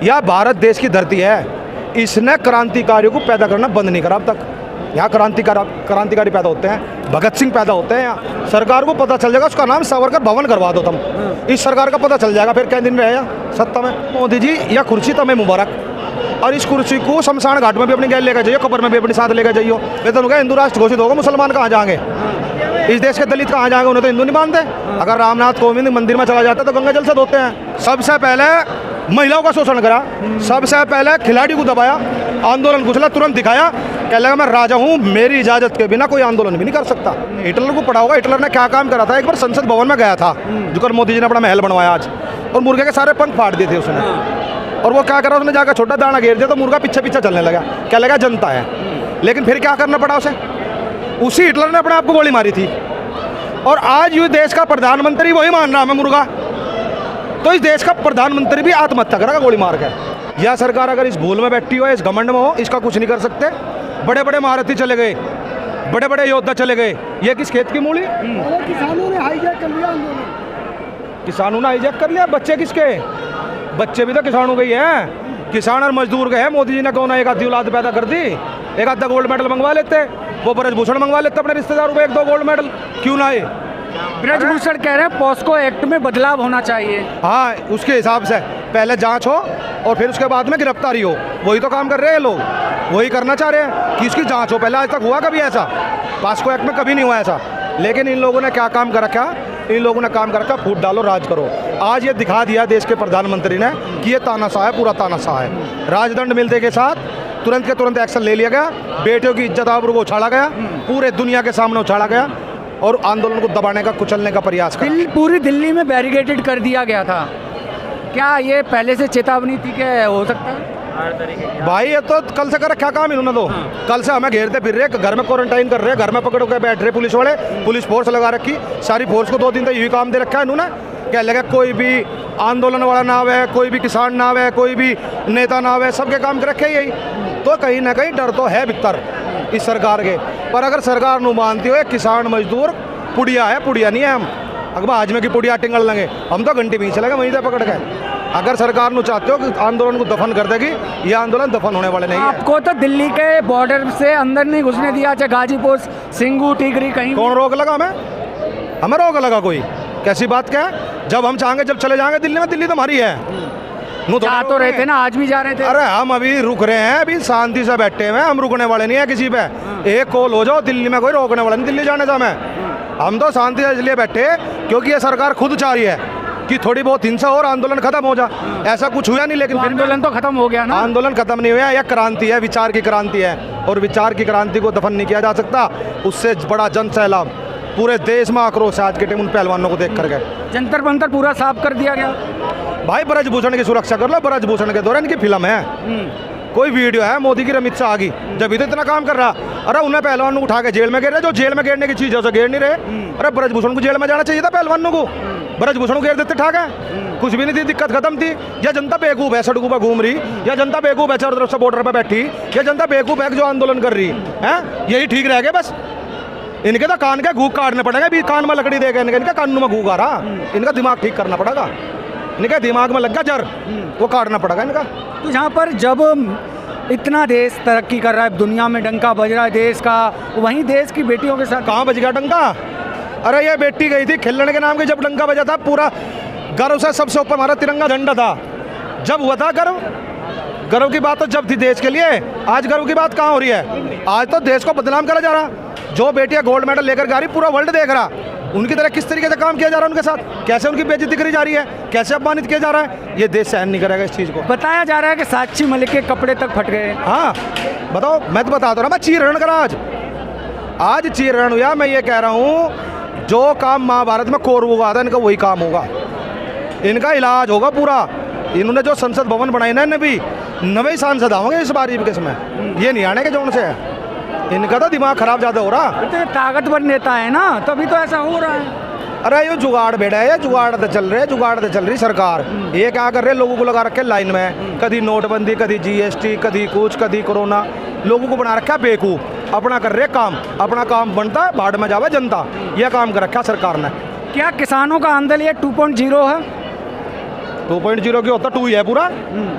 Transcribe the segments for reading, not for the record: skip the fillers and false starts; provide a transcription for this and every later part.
यह भारत देश की धरती है, इसने क्रांतिकारियों को पैदा करना बंद नहीं करा अब तक। यहाँ क्रांतिकारी पैदा होते हैं, भगत सिंह पैदा होते हैं यहाँ। सरकार को पता चल जाएगा, उसका नाम सावरकर भवन करवा दो तुम, इस सरकार का पता चल जाएगा फिर क्या दिन रहेगा सत्ता में। मोदी जी यह कुर्सी तुम्हें मुबारक, और इस कुर्सी को शमशान घाट में भी अपनी गैल लेकर जाइए, कब्र में भी अपने साथ लेकर जाइए। वेतन होगा हिंदू राष्ट्र घोषित होगा, मुसलमान कहाँ जाएंगे, इस देश के दलित कहाँ जाएंगे, उन्हें तो हिंदू नहीं मानते। अगर रामनाथ कोविंद मंदिर में चला जाता तो गंगा जल से धोते हैं। सबसे पहले महिलाओं का शोषण करा, सबसे पहले खिलाड़ी को दबाया, आंदोलन कुचला, तुरंत दिखाया, कह लगा मैं राजा हूँ, मेरी इजाजत के बिना कोई आंदोलन भी नहीं कर सकता। हिटलर को पढ़ा होगा, हिटलर ने क्या काम करा था। एक बार संसद भवन में गया था, जुकर मोदी जी ने अपना महल बनवाया आज, और मुर्गे के सारे पंख फाड़ दिए थे उसने। और वो क्या करा, उसने जाकर छोटा दाना घेर दिया तो मुर्गा पीछे पीछे चलने लगा, क्या लगा जनता है। लेकिन फिर क्या करना पड़ा उसे, उसी हिटलर ने अपने आप को गोली मारी थी। और आज ये देश का प्रधानमंत्री वही मान रहा है मुर्गा, तो इस देश का प्रधानमंत्री भी आत्महत्या करेगा गोली मार कर। यह सरकार अगर इस भूल में बैठी हो, इस घमंड में हो, इसका कुछ नहीं कर सकते। बड़े बड़े महारथी चले गए, बड़े बड़े योद्धा चले गए, ये किस खेत की मूली। किसानों ने हाईजैक कर लिया आंदोलन, किसानों ने हाईजैक कर लिया। बच्चे किसके, बच्चे भी तो किसानों के ही हैं, किसान और मजदूर के हैं। मोदी जी ने कौन एक आधी औलाद पैदा कर दी, एक आधा गोल्ड मेडल मंगवा लेते, वो ब्रजभूषण मंगवा लेते अपने रिश्तेदारों को, एक दो गोल्ड मेडल क्यों ना आए। ब्रजभूषण कह रहे हैं पॉस्को एक्ट में बदलाव होना चाहिए। हाँ, उसके हिसाब से पहले जांच हो और फिर उसके बाद में गिरफ्तारी हो, वही तो काम कर रहे हैं लोग, वही करना चाह रहे हैं कि उसकी जांच हो। पहले आज तक हुआ कभी ऐसा, पॉस्को एक्ट में कभी नहीं हुआ ऐसा। लेकिन इन लोगों ने क्या काम कर रखा, इन लोगों ने काम कर रखा फूट डालो राज करो। आज ये दिखा दिया देश के प्रधानमंत्री ने कि ये तानाशाह है, पूरा तानाशाह है। राजदंड मिलते के साथ तुरंत के तुरंत एक्शन ले लिया गया, बेटियों की इज्जत आबरू को उछाला गया, पूरे दुनिया के सामने उछाला गया और आंदोलन को दबाने का, कुचलने का प्रयास किया। पूरी दिल्ली में बैरिकेडेड कर दिया गया था, क्या ये पहले से चेतावनी थी कि हो सकता है? भाई ये तो कल से कर रखा काम इन्होंने तो। कल से हमें घेरते फिर रहे, घर में क्वारंटाइन कर रहे, घर में पकड़ के बैठ रहे पुलिस वाले, पुलिस फोर्स लगा रखी, सारी फोर्स को 2 दिन तक यही काम दे रखा है इन्होंने। क्या लगा कोई भी आंदोलन वाला ना आवे, कोई भी किसान ना आवे, कोई भी नेता ना आवे, सबके काम कर रखे यही। तो कहीं ना कहीं डर तो है भीतर इस सरकार के। पर अगर सरकार नु मानती हो किसान मजदूर पुड़िया है, पुड़िया नहीं है हम, अगर आज में की पुड़िया टिंगल लेंगे हम तो घंटे भी चलेगा वहीं से पकड़ के। अगर सरकार नु चाहते हो कि आंदोलन को दफन कर देगी, ये आंदोलन दफन होने वाले नहीं है। आपको तो दिल्ली के बॉर्डर से अंदर नहीं घुसने दिया, चाहे गाजीपुर, सिंगू, टिकरी, कहीं कौन रोक लगा हमें, हमें रोक लगा कोई, कैसी बात क्या है। जब हम चाहेंगे जब चले जाएंगे दिल्ली में, दिल्ली तो हमारी है। जा तो रहे थे ना, आज भी जा रहे थे। अरे हम अभी रुक रहे हैं, अभी शांति से बैठे हुए हैं, हम रुकने वाले नहीं है किसी पे। एक कॉल हो जाओ, दिल्ली में कोई रोकने वाला नहीं दिल्ली जाने से हमें। हम तो शांति से इसलिए बैठे क्योंकि ये सरकार खुद चाह रही है कि थोड़ी बहुत हिंसा और आंदोलन खत्म हो जा। ऐसा कुछ हुआ नहीं, लेकिन फिर आंदोलन तो खत्म हो गया ना। आंदोलन खत्म नहीं हुआ, यह क्रांति है, विचार की क्रांति है, और विचार की क्रांति को दफन नहीं किया जा सकता। उससे बड़ा जन सैलाब पूरे देश में आक्रोश आज के टाइम उन पहलवानों को देख कर गए। जंतर मंतर पूरा साफ कर दिया गया। भाई ब्रजभूषण की सुरक्षा कर लो, ब्रजभूषण के दौरान इनकी फिल्म है, कोई वीडियो है मोदी की, अमित शाह की, जब भी तो इतना काम कर रहा। अरे उन्हें पहलवानों को उठा के जेल में घेर रहे, जो जेल में घेरने की चीज है उसे घेर नहीं रहे। अरे ब्रजभूषण को जेल में जाना चाहिए था पहलवानों को, ब्रजभूषण को घेर देते, ठाक है, कुछ भी नहीं थी, दिक्कत खत्म थी। या जनता बेवकूफ है सड़कों पर घूम रही, या जनता बेवकूफ है चारों तरफ से बॉर्डर पर बैठी, या जनता बेवकूफ है जो आंदोलन कर रही है, यही ठीक रह गया बस। इनके तो कान के घूक काटने पड़ेगा, भी कान में लकड़ी देगा इनका कानों में घूक आ रहा, इनका दिमाग ठीक करना पड़ेगा, इनके दिमाग में लग गया जर, वो काटना पड़ेगा इनका। तो यहाँ पर जब इतना देश तरक्की कर रहा है, दुनिया में डंका बज रहा है देश का, वहीं देश की बेटियों के साथ कहाँ बज गया डंका। अरे ये बेटी गई थी खिलने के नाम की, जब डंका बजा था पूरा गर्व से सबसे ऊपर हमारा तिरंगा झंडा था, जब हुआ था गर्व। गर्व की बात तो जब थी देश के लिए, आज गर्व की बात कहाँ हो रही है। आज तो देश को बदनाम करा जा रहा। जो बेटियां गोल्ड मेडल लेकर जा रही, पूरा वर्ल्ड देख रहा, उनकी तरह किस तरीके से काम किया जा रहा है उनके साथ, कैसे उनकी बेइज्जती करी जा रही है, कैसे अपमानित किया जा रहा है। ये देश सहन नहीं करेगा इस चीज़ को। बताया जा रहा है कि साक्षी मलिक के कपड़े तक फट गए। हाँ बताओ, मैं तो बता दो रहा, मैं चीरहरण करा आज चीरहरण हुआ। मैं ये कह रहा हूँ जो काम महाभारत में कौरवों का था, इनका वही काम होगा, इनका इलाज होगा पूरा। इन्होंने जो संसद भवन बनाए ना, नवे सांसद आओगे इस बार के समय, ये नहीं आने के जोन से है, इनका तो दिमाग खराब ज़्यादा हो रहा। तो ताकतवर नेता है ना, तभी तो ऐसा हो रहा है। अरे ये जुगाड़ बेड़ा है, जुगाड़ तो चल रहे, जुगाड़ तो चल रही सरकार। ये क्या कर रहे, लोगों को लगा रखे लाइन में, कभी नोटबंदी, कभी जीएसटी, कभी कुछ, कभी कोरोना, लोगों को बना रखा बेवकूफ़, अपना कर रहे काम, अपना काम बनता है बाढ़ में जावे जनता, यह काम कर रखा सरकार ने। क्या किसानों का आंदोलन ये 2.0 है? 2.0 क्यों होता, 2 ही है पूरा,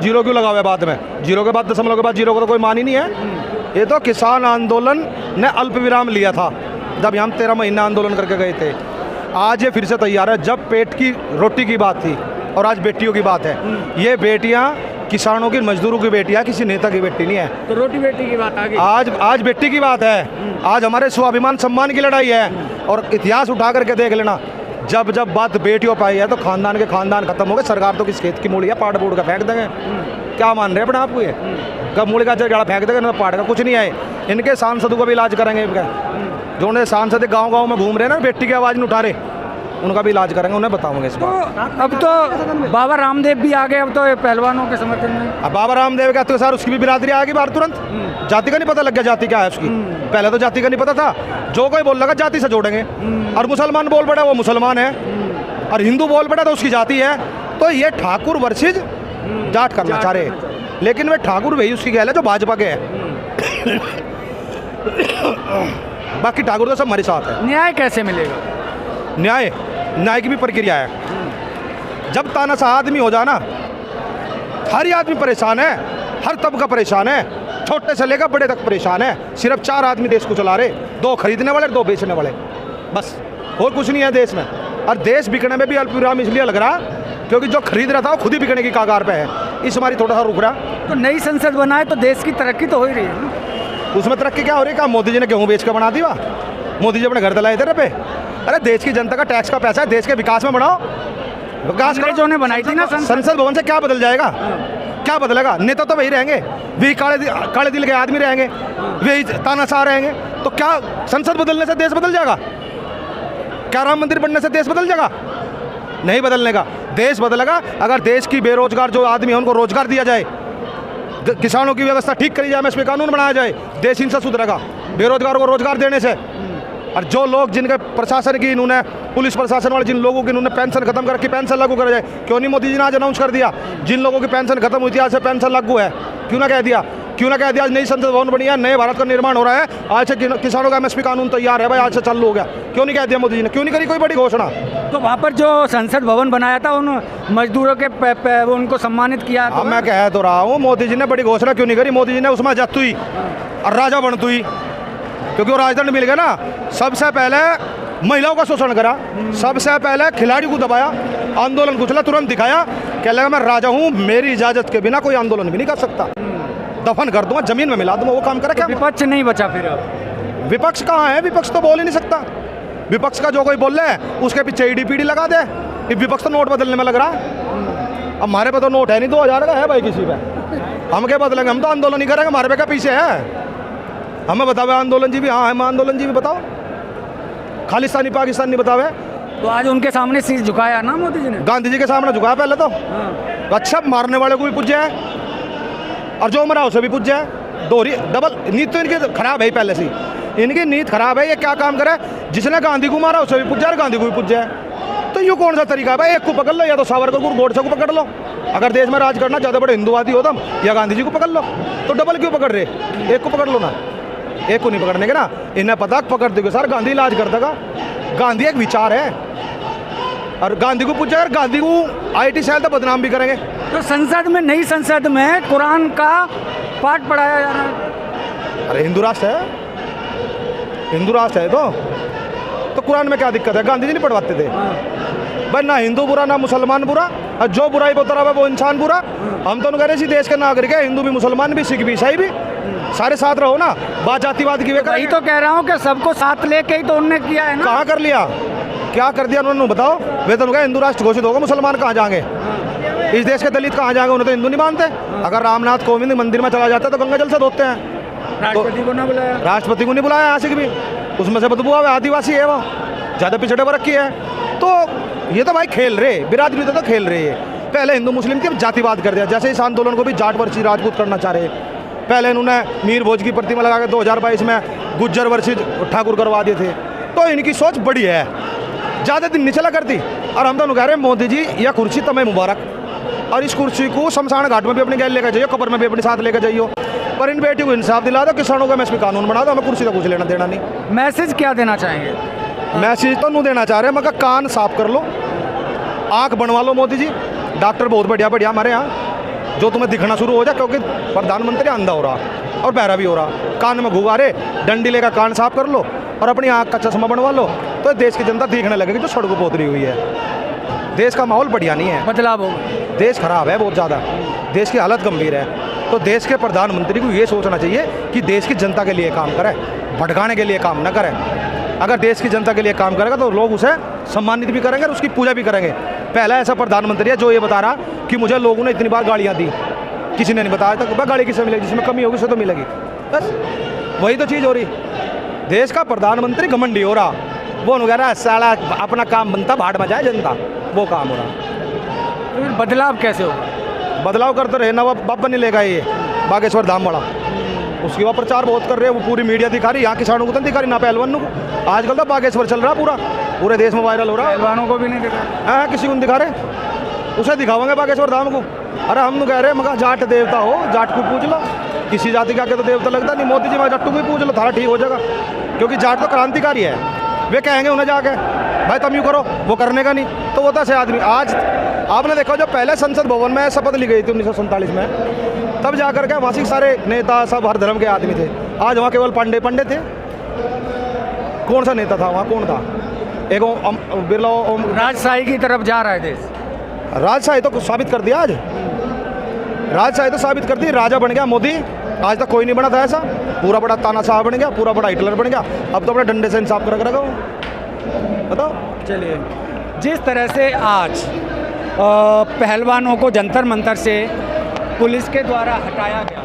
0 क्यों लगा हुआ है बाद में, 0 के बाद दशमलव के बाद 0 को तो कोई मान ही नहीं है। ये तो किसान आंदोलन ने अल्प विराम लिया था जब हम 13 महीना आंदोलन करके गए थे। आज ये फिर से तैयार है। जब पेट की रोटी की बात थी और आज बेटियों की बात है। ये बेटियां किसानों की, मजदूरों की बेटियां, किसी नेता की बेटी नहीं है। तो रोटी बेटी की बात आ गई। आज बेटी की बात है। आज हमारे स्वाभिमान सम्मान की लड़ाई है। और इतिहास उठा करके देख लेना, जब जब बात बेटियों पर आई है तो खानदान के खानदान खत्म हो गए। सरकार तो किस खेत की मूली है, पाड़ बूढ़ का फेंक देंगे। क्या मान रहे हैं अपने आपको? ये कब मूली का जड़ा फेंक देंगे ना, पाड़ का कुछ नहीं है। इनके सांसदों का भी इलाज करेंगे। जो उन्हें सांसद गाँव में घूम रहे हैं ना, बेटी की आवाज़ नहीं उठा रहे, उनका भी इलाज करेंगे, उन्हें बताऊंगे इस बार। अब तो बाबा रामदेव भी आ गए, अब तो ये पहलवानों के समर्थन में। अब बाबा रामदेव कहते सर उसकी भी बिरादरी आ गई बाहर तुरंत। जाति का नहीं पता लग गया, जाति क्या है उसकी। पहले तो जाति का नहीं पता था, जो कोई बोल लगा जाति से जोड़ेंगे। और मुसलमान बोल पड़ा वो मुसलमान है, और हिंदू बोल पड़ा तो उसकी जाति है। तो ये ठाकुर वर्सेज जाट करना चाह रहे हैं। लेकिन वे ठाकुर वही उसकी गैल है जो भाजपा के है। बाकी ठाकुर तो सब हमारे साथ है। न्याय कैसे मिलेगा? न्याय की भी प्रक्रिया है। जब तानाशाह आदमी हो जाना, हर ही आदमी परेशान है, हर तबका परेशान है, छोटे से लेकर बड़े तक परेशान है। सिर्फ 4 आदमी देश को चला रहे, 2 खरीदने वाले, 2 बेचने वाले, बस और कुछ नहीं है देश में। और देश बिकने में भी अल्पविराम इसलिए लग रहा क्योंकि जो खरीद रहा था वो खुद ही बिकने की कगार पे है। इस बारी थोड़ा सा रुक रहा। तो नई संसद बनाए तो देश की तरक्की तो हो ही रही है ना। उसमें तरक्की क्या हो रही है? क्या मोदी जी ने गेहूँ बेच कर बना दी? मोदी जी अपने घर दलाए इधर पे। अरे देश की जनता का टैक्स का पैसा है, देश के विकास में बढ़ाओ। विकास जो ने बनाई थी ना संसद भवन से क्या बदल जाएगा? क्या बदलेगा? नेता तो वही रहेंगे, वही काले दिल के आदमी रहेंगे, वही तानाशाह रहेंगे। तो क्या संसद बदलने से देश बदल जाएगा? क्या राम मंदिर बनने से देश बदल जाएगा? नहीं बदलने का। देश बदलेगा अगर देश की बेरोजगार जो आदमी है उनको रोजगार दिया जाए, किसानों की व्यवस्था ठीक करी जाए, एमएसपी कानून बनाया जाए, देश इनसे सुधरेगा। बेरोजगारों को रोजगार देने से। और जो लोग जिनके प्रशासन की इन्होंने, पुलिस प्रशासन वाले जिन लोगों की इन्होंने पेंशन खत्म करके पेंशन लागू करा जाए, क्यों नहीं मोदी जी ने आज अनाउंस कर दिया? जिन लोगों की पेंशन खत्म हुई थी आज से पेंशन लागू है, क्यों ना कह दिया? क्यों ना कह दिया? आज नई संसद भवन बनी है, नए भारत का निर्माण हो रहा है, आज से किसानों का एमएसपी कानून तैयार है भाई, आज से चालू हो गया। क्यों नहीं कह दिया मोदी जी ने? क्यों नहीं करी कोई बड़ी घोषणा? तो वहाँ पर जो संसद भवन बनाया था उन मजदूरों के उनको सम्मानित किया। अब मैं कह तो रहा हूँ, मोदी जी ने बड़ी घोषणा क्यों नहीं करी? मोदी जी ने उसमें जत्तुई और राजा बनतुई, क्योंकि वो राजदंड मिल गया ना। सबसे पहले महिलाओं का शोषण करा, सबसे पहले खिलाड़ी को दबाया, आंदोलन कुचला, तुरंत दिखाया, कह लगा मैं राजा हूँ, मेरी इजाजत के बिना कोई आंदोलन भी नहीं कर सकता, दफन कर दूंगा, जमीन में मिला दूंगा। वो काम करा क्या? विपक्ष नहीं बचा फिर। विपक्ष कहाँ है? विपक्ष तो बोल ही नहीं सकता। विपक्ष का जो कोई बोल रहा है उसके पीछे ईडी लगा दे। विपक्ष तो नोट बदलने में लग रहा। हमारे पे तो नोट है नहीं, 2000 का है भाई किसी पे। हम क्या बदलेंगे? हम तो आंदोलन ही करेंगे, हमारे पे क्या पीछे है? हमें बतावे आंदोलन जी भी, हाँ हम आंदोलन जी भी बताओ, खालिस्तानी पाकिस्तानी बतावे। तो आज उनके सामने शीश झुकाया ना मोदी जी ने? गांधी जी के सामने झुकाया पहले तो। अच्छा, मारने वाले को भी पूछ जाए और जो मरा उसे भी पूछ जाए। दोहरी डबल नीत तो इनकी खराब है पहले से, इनकी नीत खराब है। ये क्या काम करे? जिसने गांधी को मारा उसे भी पूछ जाए, गांधी को भी पूछ जाए। तो यूँ कौन सा तरीका है भाई? एक को पकड़ लो, या तो सावरकर को, गोडसे को पकड़ लो। अगर देश में राज करना ज़्यादा बड़े हिंदुवादी हो तुम, या गांधी जी को पकड़ लो। तो डबल क्यों पकड़ रहे? एक को पकड़ लो ना, एक को नहीं पकड़ने के ना। इन्हें पता पकड़ दोगे सर, गांधी इलाज कर देगा। गांधी एक विचार है, और गांधी को पूछा यार, गांधी को आईटी सेल तो बदनाम भी करेंगे। तो संसद में, नई संसद में कुरान का पाठ पढ़ाया जा रहा है। अरे हिंदू राष्ट्र है, हिंदू राष्ट्र है तो कुरान में क्या दिक्कत है? गांधी जी नहीं पढ़वाते थे भाई? ना हिंदू बुरा ना मुसलमान बुरा, और जो बुराई बता रहा है वो इंसान बुरा। हम तो कह रहे देश के नागरिक है, हिंदू भी, मुसलमान भी, सिख भी, ईसाई भी, सारे साथ रहो ना। बात जातिवाद की वही तो कह रहा हूँ कि सबको साथ लेके ही तो उन्होंने किया है ना। कहाँ कर लिया? क्या कर दिया उन्होंने? बताओ। वे तो उनका हिंदू राष्ट्र घोषित होगा, मुसलमान कहाँ जाएंगे? इस देश के दलित कहाँ जाएंगे? उन्हें तो हिंदू नहीं मानते। अगर रामनाथ कोविंद मंदिर में चला जाता है तो गंगा जल से धोते हैं। राष्ट्रपति को ना बुलाया, राष्ट्रपति को नहीं बुलाया आशिक भी, उसमें से बदबू आवे, आदिवासी है वो, ज़्यादा पिछड़े वर्ग की है। तो ये तो भाई खेल रहे, बिरादरी तो खेल रही है। पहले हिंदू मुस्लिम की, अब जातिवाद कर दिया। जैसे इस आंदोलन को भी जाट वर्सेस राजपूत करना चाह रहे। पहले इन्होंने मीर भोज की प्रतिमा लगा के 2022 में गुज्जर वर्सेस ठाकुर करवा दिए थे। तो इनकी सोच बड़ी है, ज़्यादा दिन नहीं चला करती। और हम तो कह रहे हैं मोदी जी, यह कुर्सी तुम्हें मुबारक, और इस कुर्सी को शमशान घाट में भी अपने गैल लेकर जाइए, कब्र में भी अपने साथ लेकर जाइए। पर इन बेटियों को इंसाफ दिला दो, किसानों का एमएसपी कानून बना दो, हमें कुर्सी का कुछ लेना देना नहीं। मैसेज क्या देना चाहेंगे? मैसेज तो नहीं देना चाह रहे, मगर कान साफ कर लो, आँख बनवा लो मोदी जी। डॉक्टर बहुत बढ़िया बढ़िया हमारे यहाँ, जो तुम्हें दिखना शुरू हो जाए, क्योंकि प्रधानमंत्री अंधा हो रहा और बहरा भी हो रहा, कान में घुघारे, डंडी लेकर कान साफ कर लो और अपनी आँख का चश्मा बनवा लो, तो देश की जनता देखने लगेगी जो सड़कों पर उतरी हुई है। देश का माहौल बढ़िया नहीं है, बदलाव होगा। देश खराब है बहुत ज़्यादा, देश की हालत गंभीर है। तो देश के प्रधानमंत्री को ये सोचना चाहिए कि देश की जनता के लिए काम करे, भटकाने के लिए काम ना करे। अगर देश की जनता के लिए काम करेगा तो लोग उसे सम्मानित भी करेंगे और उसकी पूजा भी करेंगे। पहला ऐसा प्रधानमंत्री है जो ये बता रहा कि मुझे लोगों ने इतनी बार गाड़ियाँ दी, किसी ने नहीं बताया था भाई गाड़ी किसे मिलेगी, जिसमें कमी होगी उसे तो मिलेगी। बस वही तो चीज़ हो रही। देश का प्रधानमंत्री घमंडी हो रहा, वो कह रहा है साला अपना काम बनता भाड़ में जाए जनता, वो काम हो रहा। तो फिर बदलाव कैसे होगा? बदलाव करते रहे ना, बाबा नहीं लेगा ये बागेश्वर धाम वाला, उसके बाद प्रचार बहुत कर रहे हैं, वो पूरी मीडिया दिखा रही, यहाँ किसानों को तो दिखा रही ना पहलवानों को। आजकल तो बागेश्वर चल रहा पूरा, पूरे देश में वायरल हो रहा है। पहलवानों को भी नहीं दिखा। हाँ किसी को नहीं दिखा रहे, उसे दिखावाएंगे बागेश्वर धाम को। अरे हम कह रहे हैं मगर जाट देवता हो, जाट को पूछ लो, किसी जाति का तो देवता लगता नहीं। मोदी जी मैं जट्टू को भी पूछ लो, थारा ठीक हो जाएगा, क्योंकि जाट तो क्रांतिकारी है। वे कहेंगे उन्हें जाके भाई तुम यूँ करो, वो करने का नहीं, तो वो तो ऐसे आदमी। आज आपने देखा जो पहले संसद भवन में शपथ ली गई थी 1947 में, तब जाकर के वहाँ से सारे नेता सब हर धर्म के आदमी थे। आज वहाँ केवल पंडे थे। कौन सा नेता था वहाँ, कौन था? एक बिरला राजशाही की तरफ जा रहा है देश। राजशाही तो साबित कर दिया आज, राजशाही तो साबित कर दी, राजा बन गया मोदी। आज तक कोई नहीं बना था ऐसा, पूरा बड़ा तानाशाह बन गया, पूरा बड़ा हिटलर बन गया। अब तो अपने डंडे से इंसाफ कर रखा वो, बताओ। चलिए, जिस तरह से आज पहलवानों को जंतर मंतर से पुलिस के द्वारा हटाया गया,